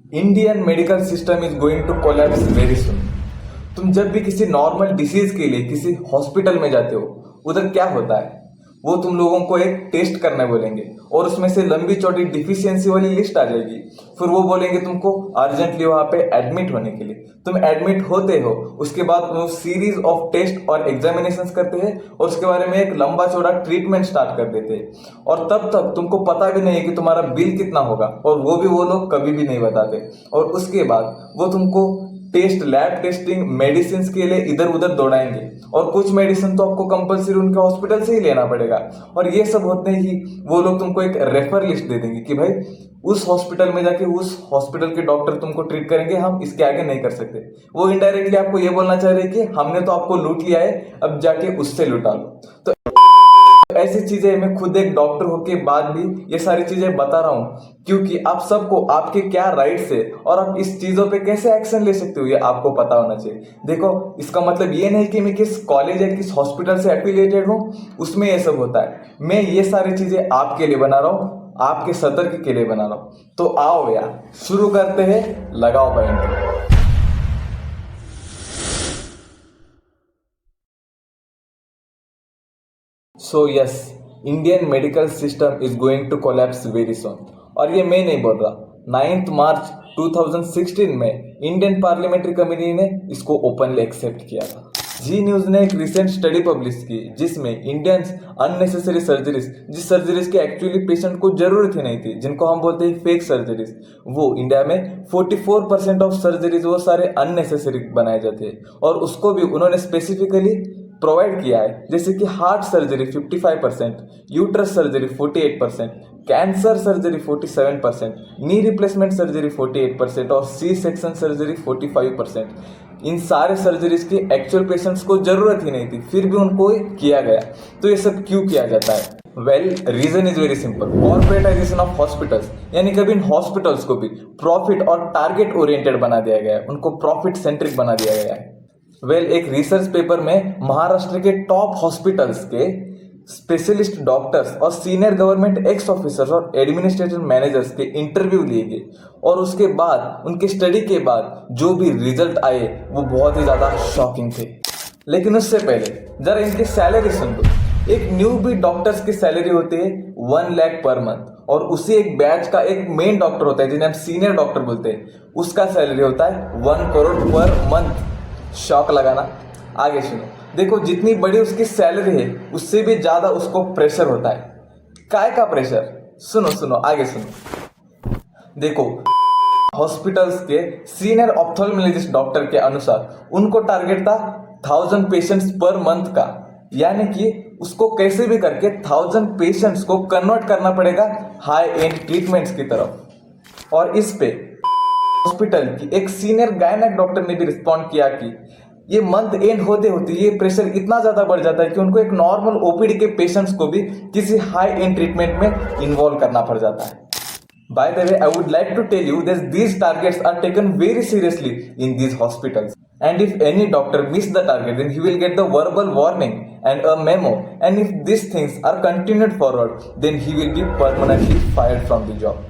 Indian medical system is going to collapse very soon. तुम जब भी किसी नॉर्मल डिसीज के लिए किसी हॉस्पिटल में जाते हो, उधर क्या होता है? वो तुम लोगों को एक टेस्ट करने बोलेंगे और उसमें से लंबी चौड़ी डिफिशियंसी वाली लिस्ट आ जाएगी। फिर वो बोलेंगे तुमको अर्जेंटली वहां पे एडमिट होने के लिए। तुम एडमिट होते हो, उसके बाद वो सीरीज ऑफ टेस्ट और एग्जामिनेशंस करते हैं और उसके बारे में एक लंबा चौड़ा ट्रीटमेंट स्टार्ट कर देते हैं। और तब तक तुमको पता भी नहीं है कि तुम्हारा बिल कितना होगा, और वो भी वो लोग कभी भी नहीं बताते। और उसके बाद वो तुमको टेस्ट, लैब टेस्टिंग, मेडिसिन के लिए इधर उधर दौड़ाएंगे। और कुछ मेडिसिन तो आपको कंपलसरी उनके हॉस्पिटल से ही लेना पड़ेगा। और ये सब होते ही वो लोग तुमको एक रेफर लिस्ट दे देंगे कि भाई उस हॉस्पिटल में जाके उस हॉस्पिटल के डॉक्टर तुमको ट्रीट करेंगे, हम इसके आगे नहीं कर सकते। वो इनडायरेक्टली आपको ये बोलना चाह रहे हैं कि हमने तो आपको लूट लिया है, अब जाके उससे लुटा लो। तो ऐसी चीजें मैं खुद एक डॉक्टर होके बाद भी ये सारी चीजें बता रहा हूँ, क्योंकि आप सबको आपके क्या राइट्स है और आप इस चीजों पे कैसे एक्शन ले सकते हो ये आपको पता होना चाहिए। देखो, इसका मतलब ये नहीं कि मैं किस कॉलेज या किस हॉस्पिटल से एफिलिएटेड हूँ उसमें ये सब होता है। मैं ये सारी चीजें आपके लिए बना रहा हूँ, आपके सतर्क के लिए बना रहा हूँ। तो आओ यार, शुरू करते हैं, लगाओ भाई। So yes, Indian medical system is going to collapse very soon. और ये मैं नहीं बोल रहा, 9 मार्च 2016 में इंडियन पार्लियामेंट्री कमेटी ने इसको ओपनली एक्सेप्ट किया था। जी न्यूज ने एक रिसेंट स्टडी पब्लिश की जिसमें इंडियंस अननेसेसरी सर्जरीज, जिस सर्जरीज की एक्चुअली पेशेंट को जरूरत ही नहीं थी, जिनको हम बोलते हैं फेक सर्जरीज, वो इंडिया में 44% ऑफ सर्जरीज वो सारे अननेसेसरी बनाए जाते हैं। और उसको भी उन्होंने स्पेसिफिकली प्रोवाइड किया है, जैसे कि heart surgery 55%, uterus surgery 48%, cancer surgery 47%, knee replacement surgery 48% और सी सेक्शन सर्जरी 45%। इन सारे सर्जरीज की एक्चुअल पेशेंट्स को जरूरत ही नहीं थी, फिर भी उनको किया गया। तो ये सब क्यों किया जाता है? Well, reason is very simple. Corporatisation of hospitals, यानी कभी इन हॉस्पिटल्स को भी प्रॉफिट और टारगेट ओरिएंटेड बना दिया गया है, उनको प्रॉफिट सेंट्रिक बना दिया गया है। एक रिसर्च पेपर में महाराष्ट्र के टॉप हॉस्पिटल्स के स्पेशलिस्ट डॉक्टर्स और सीनियर गवर्नमेंट एक्स ऑफिसर्स और एडमिनिस्ट्रेटिव मैनेजर्स के इंटरव्यू लिए गए, और उसके बाद उनके स्टडी के बाद जो भी रिजल्ट आए वो बहुत ही ज्यादा शॉकिंग थे। लेकिन उससे पहले जरा इनकी सैलरी सुन दो। एक न्यू बी डॉक्टर्स की सैलरी होती है 1 लाख पर मंथ, और उसी एक बैच का एक मेन डॉक्टर होता है जिन्हें हम सीनियर डॉक्टर बोलते हैं, उसका सैलरी होता है 1 करोड़ पर मंथ। शौक लगाना। आगे सुनो, देखो जितनी बड़ी उसकी सैलरी है उससे भी ज्यादा उसको प्रेशर होता है। काय का प्रेशर? सुनो सुनो, आगे सुनो। देखो, हॉस्पिटल्स के सीनियर ऑप्थेल्मोलॉजिस्ट डॉक्टर के अनुसार उनको टारगेट था 1000 पेशेंट्स पर मंथ का, यानी कि उसको कैसे भी करके 1000 पेशेंट्स को कन्वर्ट करना पड़ेगा हाई एंड ट्रीटमेंट्स की तरफ। और इस पे हॉस्पिटल की एक सीनियर गायनेक डॉक्टर ने भी रिस्पॉन्ड किया कि ये मंथ एंड होते होते ये प्रेशर इतना ज्यादा बढ़ जाता है कि उनको एक नॉर्मल ओपीडी के पेशेंट्स को भी किसी हाई एंड ट्रीटमेंट में इन्वॉल्व करना पड़ जाता है। By the way, I would like to tell you that these targets are taken very seriously in these hospitals, and if any doctor miss the target then he will get the verbal warning and a memo, and if these things are continued forward then he will be permanently fired from the job.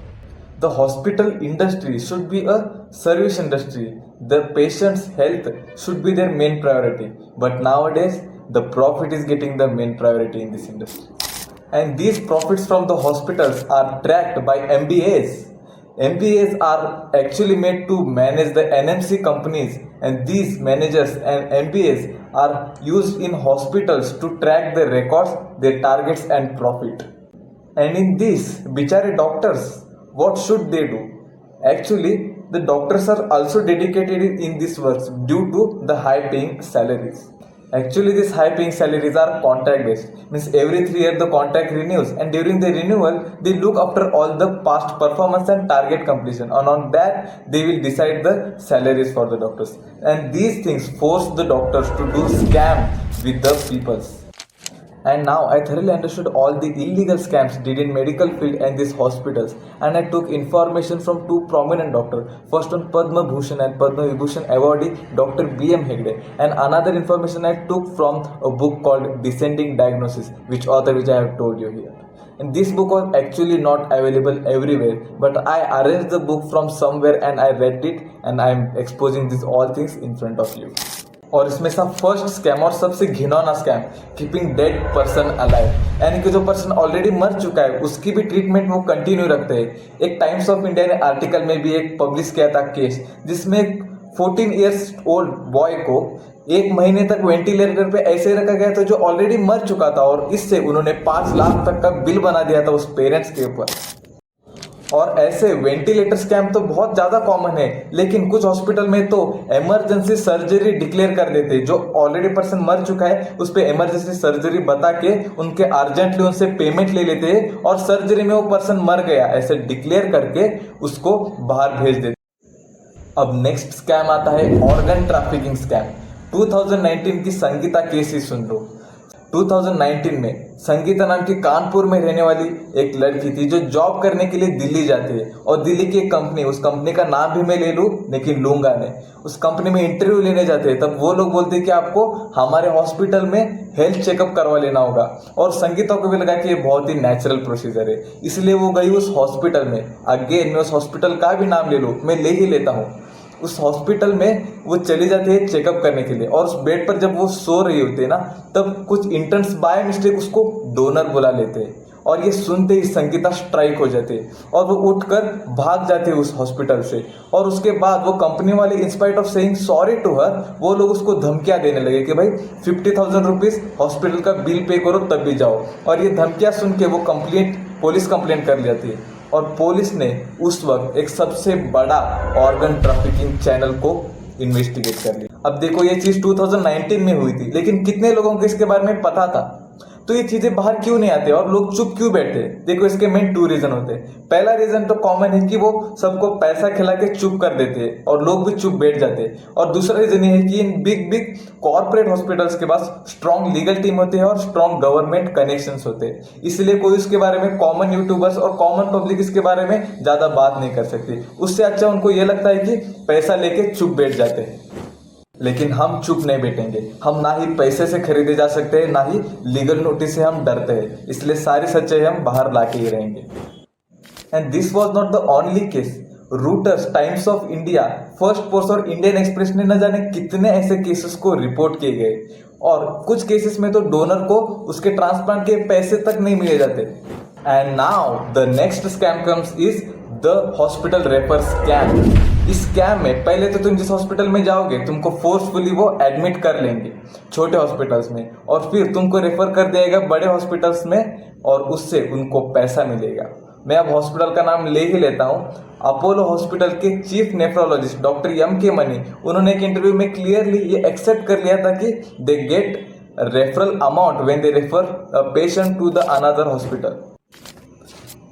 The hospital industry should be a service industry. The patient's health should be their main priority. But nowadays, the profit is getting the main priority in this industry. And these profits from the hospitals are tracked by MBAs. MBAs are actually made to manage the NMC companies, and these managers and MBAs are used in hospitals to track their records, their targets and profit. And in this, bichare doctors, what should they do? Actually, the doctors are also dedicated in this work due to the high paying salaries. Actually, these high paying salaries are contract based, means every 3 years the contract renews, and during the renewal they look after all the past performance and target completion, and on that they will decide the salaries for the doctors. And these things force the doctors to do scam with the peoples. And now I thoroughly understood all the illegal scams did in medical field and these hospitals. And I took information from two prominent doctors. First one Padma Bhushan and Padma Vibhushan awardee Dr. B.M. Hegde. And another information I took from a book called Descending Diagnosis, which I have told you here. And this book was actually not available everywhere, but I arranged the book from somewhere and I read it, and I am exposing these all things in front of you. और इसमें सब first scam और सबसे घिनौना scam, keeping dead person alive, यानी कि जो person already मर चुका है उसकी भी ट्रीटमेंट वो कंटिन्यू रखते हैं। एक टाइम्स ऑफ इंडिया ने आर्टिकल में भी एक पब्लिश किया था केस, जिसमें 14 ईयर्स ओल्ड बॉय को 1 महीने तक वेंटिलेटर पे ऐसे रखा गया था जो ऑलरेडी मर चुका था, और इससे उन्होंने 5 लाख तक का बिल बना दिया था उस पेरेंट्स के ऊपर। और ऐसे वेंटिलेटर स्कैम तो बहुत ज्यादा कॉमन है, लेकिन कुछ हॉस्पिटल में तो इमरजेंसी सर्जरी डिक्लेयर कर देते, जो ऑलरेडी पर्सन मर चुका है उस पे इमरजेंसी सर्जरी बता के उनके अर्जेंटली उनसे पेमेंट ले लेते हैं, और सर्जरी में वो पर्सन मर गया ऐसे डिक्लेयर करके उसको बाहर भेज देते। अब नेक्स्ट स्कैम आता है ऑर्गन ट्रैफिकिंग स्कैम। 2019 की संगीता केस ही सुन लो। 2019 में संगीता नाम की कानपुर में रहने वाली एक लड़की थी जो जॉब करने के लिए दिल्ली जाती है, और दिल्ली की एक कंपनी, उस कंपनी का नाम भी मैं ले लूँ लेकिन लूंगा नहीं, उस कंपनी में इंटरव्यू लेने जाते हैं। तब वो लोग बोलते हैं कि आपको हमारे हॉस्पिटल में हेल्थ चेकअप करवा लेना होगा, और संगीता को भी लगा कि ये बहुत ही नेचुरल प्रोसीजर है, इसलिए वो गई उस हॉस्पिटल में। अगेन मैं उस हॉस्पिटल का भी नाम ले लूँ, मैं ले ही लेता हूँ। उस हॉस्पिटल में वो चली जाती है चेकअप करने के लिए, और उस बेड पर जब वो सो रही होती है ना, तब कुछ इंटर्न्स बाय मिस्टेक उसको डोनर बुला लेते हैं, और ये सुनते ही संगीता स्ट्राइक हो जाते हैं और वो उठकर भाग जाते हैं उस हॉस्पिटल से। और उसके बाद वो कंपनी वाले in spite of saying sorry to her, वो लोग उसको धमकियां देने लगे कि भाई 50,000 रुपीज हॉस्पिटल का बिल पे करो तब भी जाओ। और ये धमकियां सुन के वो पुलिस कंप्लेंट कर जाती है, और पुलिस ने उस वक्त एक सबसे बड़ा ऑर्गन ट्रैफिकिंग चैनल को इन्वेस्टिगेट कर लिया। अब देखो ये चीज 2019 में हुई थी, लेकिन कितने लोगों को इसके बारे में पता था? तो ये चीजें बाहर क्यों नहीं आते और लोग चुप क्यों बैठे? देखो इसके मेन 2 रीजन होते हैं। पहला रीजन तो कॉमन है कि वो सबको पैसा खिला के चुप कर देते हैं और लोग भी चुप बैठ जाते हैं। और दूसरा रीजन ये है कि in big big corporate hospitals के पास स्ट्रॉन्ग लीगल टीम होते हैं और स्ट्रॉन्ग गवर्नमेंट कनेक्शंस होते हैं, इसलिए कोई उसके बारे में, कॉमन यूट्यूबर्स और कॉमन पब्लिक इसके बारे में ज्यादा बात नहीं कर सकती। उससे अच्छा उनको ये लगता है कि पैसा लेके चुप बैठ जाते हैं। लेकिन हम चुप नहीं बैठेंगे। हम ना ही पैसे से खरीदे जा सकते हैं, ना ही लीगल नोटिस से हम डरते हैं, इसलिए सारी सच्चाई हम बाहर लाके ही रहेंगे। And this was not the only case. Routers, times of India, first post और इंडियन एक्सप्रेस ने न जाने कितने ऐसे केसेस को रिपोर्ट किए गए, और कुछ केसेस में तो डोनर को उसके ट्रांसप्लांट के पैसे तक नहीं मिले जाते। And now the next scam comes is the hospital refer scam. इस स्कैम में पहले तो तुम जिस हॉस्पिटल में जाओगे तुमको फोर्सफुली वो एडमिट कर लेंगे छोटे हॉस्पिटल्स में, और फिर तुमको रेफर कर दिएगा बड़े हॉस्पिटल्स में, और उससे उनको पैसा मिलेगा। मैं अब हॉस्पिटल का नाम ले ही लेता हूँ। अपोलो हॉस्पिटल के चीफ नेफ्रोलॉजिस्ट डॉक्टर एम के मनी, उन्होंने एक इंटरव्यू में क्लियरली ये एक्सेप्ट कर लिया था कि they get referral amount when they refer a patient to the another hospital.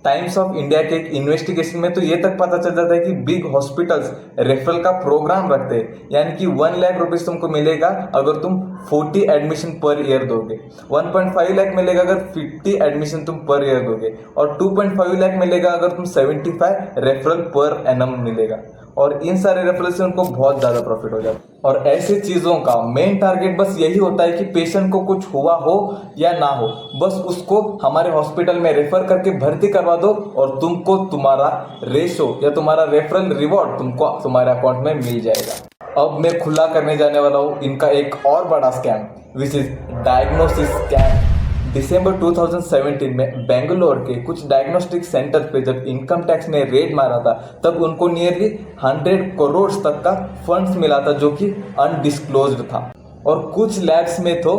Times of India के एक इन्वेस्टिगेशन में तो ये तक पता चल जाता है कि बिग हॉस्पिटल्स रेफरल का प्रोग्राम रखते हैं, यानी कि 1 लाख रुपीज तुमको मिलेगा अगर तुम 40 एडमिशन पर ईयर दोगे, 1.5 लाख मिलेगा अगर 50 एडमिशन तुम पर ईयर दोगे, और 2.5 लाख मिलेगा अगर तुम 75 रेफरल पर एनम मिलेगा। और इन सारे रेफरल से उनको बहुत ज्यादा प्रॉफिट हो जाता है। और ऐसे चीजों का मेन टारगेट बस यही होता है कि पेशेंट को कुछ हुआ हो या ना हो, बस उसको हमारे हॉस्पिटल में रेफर करके भर्ती करवा दो, और तुमको तुम्हारा रेशो या तुम्हारा रेफरल रिवॉर्ड तुमको तुम्हारे अकाउंट में मिल जाएगा। अब मैं खुला करने जाने वाला हूँ इनका एक और बड़ा scam, which is diagnosis scam. दिसंबर 2017 में बेंगलोर के कुछ डायग्नोस्टिक सेंटर पे जब इनकम टैक्स ने रेड मारा था, तब उनको नियरली 100 करोड़ तक का फंड्स मिला था जो कि अनडिस्क्लोज्ड था, और कुछ लैब्स में तो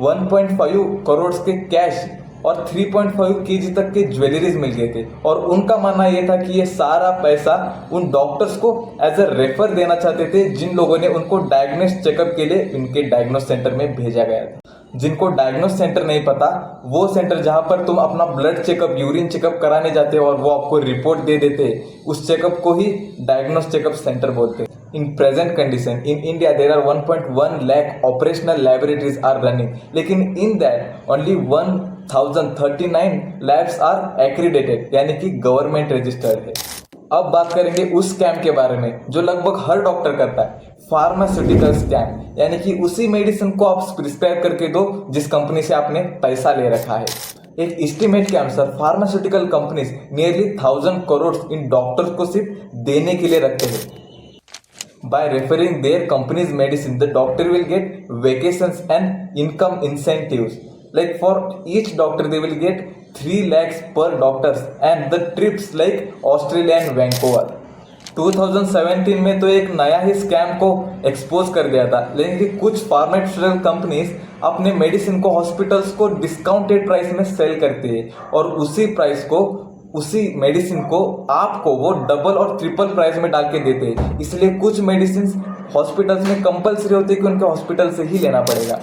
1.5 करोड़ के कैश और 3.5 kg तक के ज्वेलरीज मिल गए थे। और उनका मानना यह था कि ये सारा पैसा उन डॉक्टर्स को एज अ रेफर देना चाहते थे जिन लोगों ने उनको डायग्नोस चेकअप के लिए इनके डायग्नोस सेंटर में भेजा गया था। जिनको डायग्नोस सेंटर नहीं पता, वो सेंटर जहां पर तुम अपना ब्लड चेकअप, यूरिन चेकअप कराने जाते हो और वो आपको रिपोर्ट दे देते, उस चेकअप को ही डायग्नोस चेकअप सेंटर बोलते हैं। In present condition in India there are 1.1 lakh operational laboratories are running, लेकिन in that only 1039 labs are accredited, यानी कि गवर्नमेंट रजिस्टर्ड है। अब बात करेंगे उस स्कैम के बारे में जो लगभग हर डॉक्टर करता है, फार्मास्यूटिकल स्कैम, यानी कि उसी मेडिसिन को आप प्रिस्क्राइब करके दो जिस कंपनी से आपने पैसा ले रखा है। एक एस्टिमेट के अनुसार फार्मास्यूटिकल कंपनीज नियरली 1000 करोड़ इन डॉक्टर्स को सिर्फ देने के लिए रखते हैं। By referring their companies medicine the doctor will get vacations and income incentives, like for each doctor they will get 3 lakhs per doctors and the trips like Australia and Vancouver। 2017 में तो एक नया ही स्कैम को expose कर दिया था, लेकिन कि कुछ फार्मास्यूटिकल कंपनीज अपने मेडिसिन को हॉस्पिटल्स को डिस्काउंटेड प्राइस में सेल करती है और उसी प्राइस को, उसी मेडिसिन को आपको वो डबल और ट्रिपल प्राइस में डाल के देते हैं। इसलिए कुछ मेडिसिन हॉस्पिटल्स में कंपलसरी होती है कि उनके हॉस्पिटल से ही लेना पड़ेगा।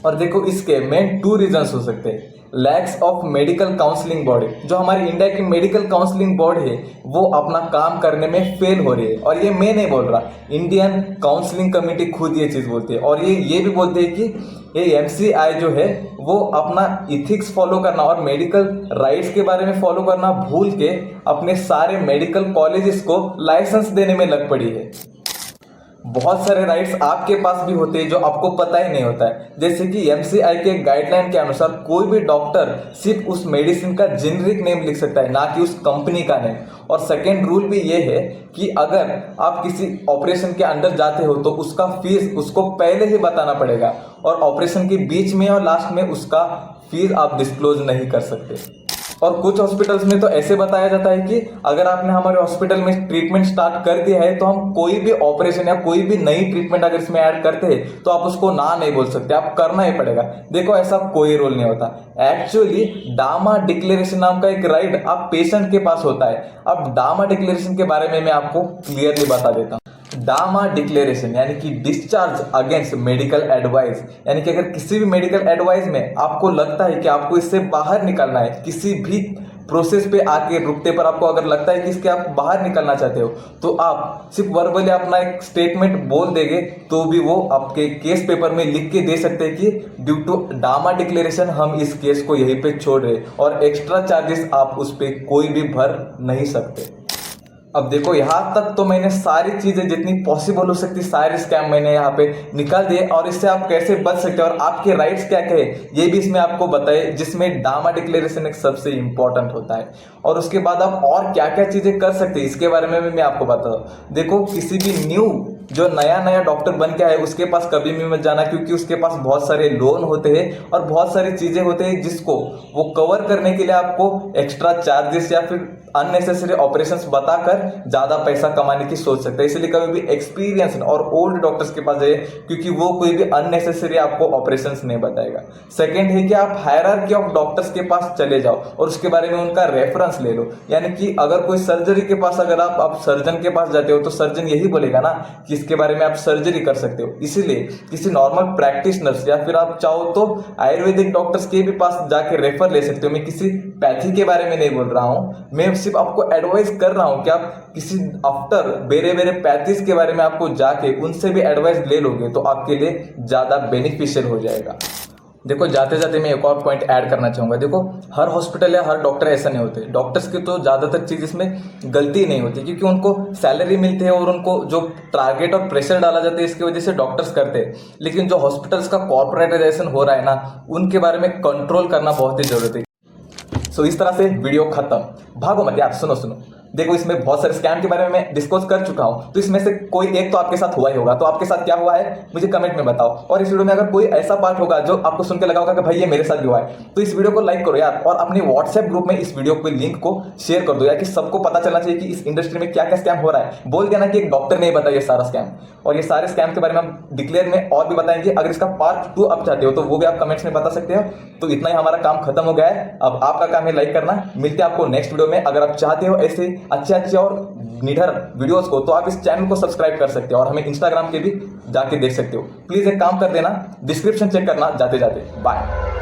और देखो इसके मेन 2 रीजंस हो सकते हैं। Lakhs of medical counselling body, जो हमारी इंडिया की मेडिकल काउंसलिंग बॉडी है वो अपना काम करने में फेल हो रही है। और ये मैं नहीं बोल रहा, इंडियन काउंसलिंग कमेटी खुद ये चीज़ बोलती है। और ये भी बोलती है कि ये MCI जो है वो अपना इथिक्स फॉलो करना और मेडिकल राइट्स के बारे में फॉलो करना भूल के अपने सारे मेडिकल कॉलेजेस को लाइसेंस देने में लग पड़ी है। बहुत सारे राइट्स आपके पास भी होते हैं जो आपको पता ही नहीं होता है, जैसे कि MCI के गाइडलाइन के अनुसार कोई भी डॉक्टर सिर्फ उस मेडिसिन का जेनरिक नेम लिख सकता है, ना कि उस कंपनी का नेम। और सेकेंड रूल भी ये है कि अगर आप किसी ऑपरेशन के अंदर जाते हो तो उसका फीस उसको पहले ही बताना पड़ेगा और ऑपरेशन के बीच में और लास्ट में उसका फीस आप डिस्क्लोज नहीं कर सकते। और कुछ हॉस्पिटल्स में तो ऐसे बताया जाता है कि अगर आपने हमारे हॉस्पिटल में ट्रीटमेंट स्टार्ट कर दिया है तो हम कोई भी ऑपरेशन या कोई भी नई ट्रीटमेंट अगर इसमें ऐड करते हैं तो आप उसको ना नहीं बोल सकते, आप करना ही पड़ेगा। देखो ऐसा कोई रूल नहीं होता। एक्चुअली डामा डिक्लेरेशन नाम का एक राइट आप पेशेंट के पास होता है। अब डामा डिक्लेरेशन के बारे में मैं आपको क्लियरली बता देता हूँ। डामा डिक्लेरेशन यानी कि डिस्चार्ज अगेंस्ट मेडिकल एडवाइस, यानी कि अगर किसी भी मेडिकल एडवाइस में आपको लगता है कि आपको इससे बाहर निकलना है, किसी भी प्रोसेस पे आके रुकते पर आपको अगर लगता है कि इसके आप बाहर निकलना चाहते हो, तो आप सिर्फ वर्बली अपना एक स्टेटमेंट बोल देंगे तो भी वो आपके केस पेपर में लिख के दे सकते हैं कि ड्यू टू डामा डिक्लेरेशन हम इस केस को यहीं पे छोड़ रहे, और एक्स्ट्रा चार्जेस आप उस पर कोई भी भर नहीं सकते। अब देखो यहाँ तक तो मैंने सारी चीजें जितनी पॉसिबल हो सकती सारे स्कैम मैंने यहाँ पे निकाल दिए और इससे आप कैसे बच सकते हैं और आपके राइट्स क्या क्या है ये भी इसमें आपको बताए, जिसमें डामा डिक्लेरेशन एक सबसे इंपॉर्टेंट होता है। और उसके बाद आप और क्या क्या चीजें कर सकते हैं इसके बारे में भी मैं आपको बताता हूँ। देखो किसी भी न्यू जो नया डॉक्टर बन के आए उसके पास कभी भी मत जाना, क्योंकि उसके पास बहुत सारे लोन होते हैं और बहुत सारी चीजें होते हैं जिसको वो कवर करने के लिए आपको एक्स्ट्रा चार्जेस या फिर अननेसेसरी ऑपरेशंस बताकर ज्यादा पैसा कमाने की सोच सकते हैं। इसलिए कभी भी एक्सपीरियंस और ओल्ड डॉक्टर्स के पास जाइए, क्योंकि वो कोई भी अननेसेसरी आपको ऑपरेशंस नहीं बताएगा। सेकंड है कि आप हायरार्की ऑफ डॉक्टर्स के पास चले जाओ और उसके बारे में उनका रेफरेंस ले लो। यानी कि अगर कोई सर्जरी के पास अगर आप सर्जन के पास जाते हो तो सर्जन यही बोलेगा ना कि इसके बारे में आप सर्जरी कर सकते हो। इसीलिए किसी नॉर्मल प्रैक्टिशनर्स या फिर आप चाहो तो आयुर्वेदिक डॉक्टर्स के भी पास जाके रेफर ले सकते हो। मैं किसी पैथी के बारे में नहीं बोल रहा हूँ, मैं सिर्फ आपको एडवाइस कर रहा हूँ कि आप किसी आफ्टर बेरे पैथीज के बारे में आपको जाके उनसे भी एडवाइस ले लोगे तो आपके लिए ज्यादा बेनिफिशियल हो जाएगा। देखो जाते जाते मैं एक और पॉइंट ऐड करना चाहूंगा। देखो हर हॉस्पिटल या हर डॉक्टर ऐसा नहीं होते। डॉक्टर्स की तो ज्यादातर चीज इसमें गलती नहीं होती, क्योंकि उनको सैलरी मिलती है और उनको जो टारगेट और प्रेशर डाला जाता है इसकी वजह से डॉक्टर्स करते हैं। लेकिन जो हॉस्पिटल्स का कॉर्पोरेटाइजेशन हो रहा है ना, उनके बारे में कंट्रोल करना बहुत ही जरूरी है। सो इस तरह से वीडियो खत्म। भागो मत यार, सुनो। देखो इसमें बहुत सारे स्कैम के बारे में मैं डिस्कस कर चुका हूं, तो इसमें से कोई एक तो आपके साथ हुआ ही होगा। तो आपके साथ क्या हुआ है मुझे कमेंट में बताओ। और इस वीडियो में अगर कोई ऐसा पार्ट होगा जो आपको सुन के लगा होगा कि भाई ये मेरे साथ भी हुआ है, तो इस वीडियो को लाइक करो यार, और अपने व्हाट्सएप ग्रुप में इस वीडियो के लिंक को शेयर कर दो यार, कि सबको पता चलना चाहिए कि इस इंडस्ट्री में क्या क्या स्कैम हो रहा है। बोल दिया ना कि एक डॉक्टर नहीं बताया ये सारा स्कैम, और ये सारे स्कैम के बारे में हम डिक्लेयर में और भी बताएंगे। अगर इसका पार्ट 2 आप चाहते हो तो वो भी आप कमेंट्स में बता सकते हो। तो इतना ही हमारा काम खत्म हो गया है, अब आपका काम है लाइक करना। मिलते हैं आपको नेक्स्ट वीडियो में। अगर आप चाहते हो ऐसे अच्छे और निडर वीडियोस को, तो आप इस चैनल को सब्सक्राइब कर सकते हो और हमें इंस्टाग्राम के भी जाके देख सकते हो। प्लीज एक काम कर देना, डिस्क्रिप्शन चेक करना जाते जाते। बाय।